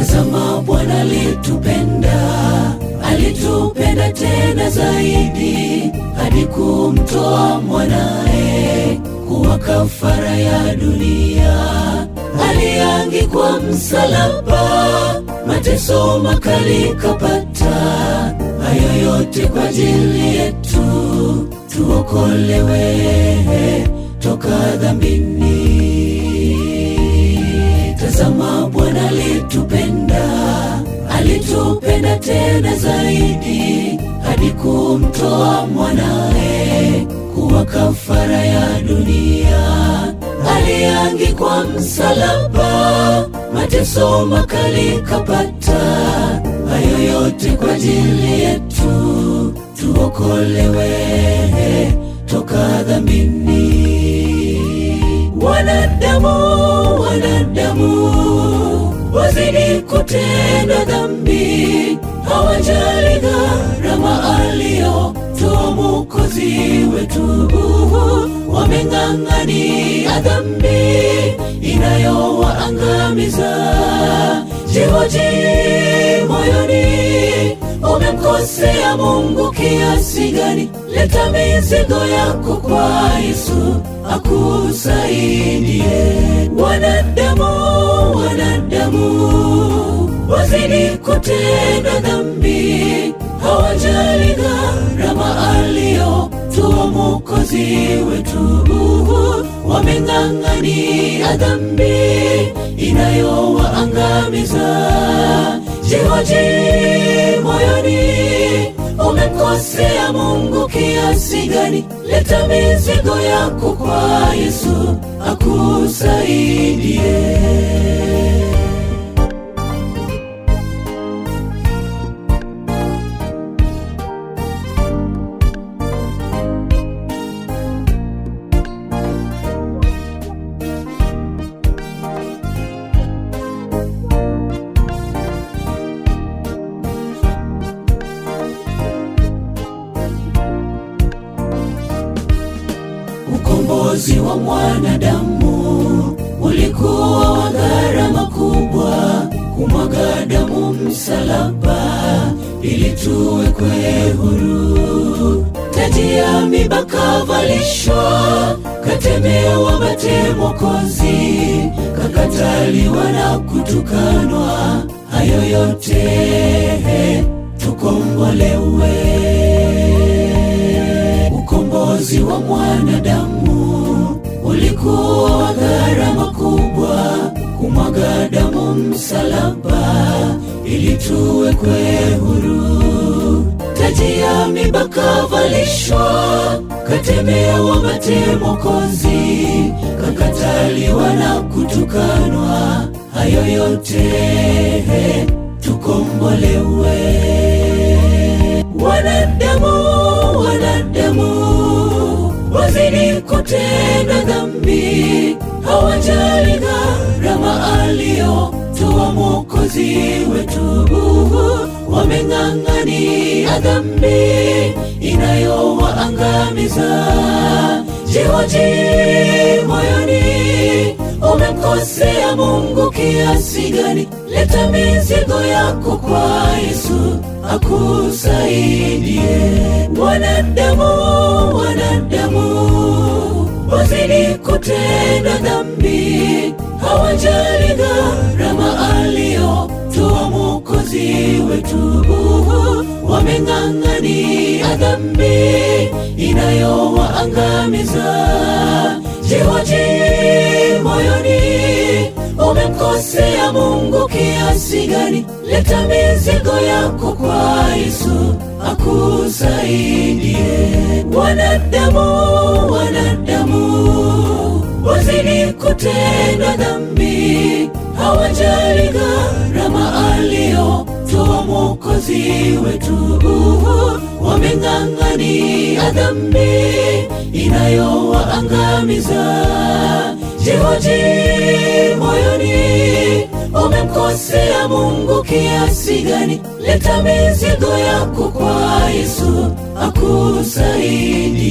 Tazama, Bwana alitupenda tena zaidi, hadi kumtoa mwanae kuwa kafara ya dunia. Aliangikwa msalaba, mateso makali kapata, hayo yote kwa ajili yetu, tuokolewe toka dhambini. Tazama, Bwana alitupenda tena zaidi, hadi kumtoa mwanae kuwa kafara ya dunia. Aliangikwa msalaba, mateso makali kapata, hayo yote kwa ajili yetu, tuokolewe toka dhambini. Wanadamu wazidi kutenda dhambi, hawajali gharama aliyotoa Mwokozi wetu. Wameng'ang'ania dhambi inayowaangamiza. Jihoji moyoni, umemkosea Mungu kiasi gani? Leta mizigo yako kwa Yesu akusaidie. Wanadamu wazidi kutenda dhambi, hawajali gharama aliyotoa Mwokozi wetu. Wameng'ang'ania dhambi inayowaangamiza. Jihoji moyoni, umemkosea Mungu kiasi gani? Leta mizigo yako kwa Yesu akusaidie. Ukombozi wa mwanadamu ulikuwa wa gharama kubwa, kumwaga damu msalaba ili tuwekwe huru. Taji ya miiba kavalishwa, katemewa mate Mwokozi, kakataliwa na kutukanwa, hayo yote tukombolewe. Ukombozi wa mwanadamu ulikuwa wa gharama kubwa, kumwaga damu msalaba ili tuwekwe huru. Taji ya miiba kavalishwa, katemewa mate Mwokozi, kakataliwa na kutukanwa, hayo yote tukombolewe. Wanadamu wazidi kutenda dhambi, hawajali gharama aliyotoa Mwokozi wetu. Wameng'ang'ania dhambi inayowaangamiza. Jihoji moyoni, umemkosea Mungu kiasi gani? Leta mizigo yako kwa Yesu akusaidie. Wanadamu wazidi kutenda dhambi, hawajali gharama aliyotoa Mwokozi wetu. Wameng'ang'ania dhambi inayowaangamiza. Jihoji moyoni, umemkosea Mungu kiasi gani? Leta mizigo yako kwa Yesu akusaidie. Wanadamu wazidi kutenda dhambi, hawajali gharama aliyotoa Mwokozi wetu. Wameng'ang'ania dhambi inayowaangamiza. Jihoji moyoni, umemkosea Mungu kiasi gani? Leta mizigo yako kwa Yesu akusaidie.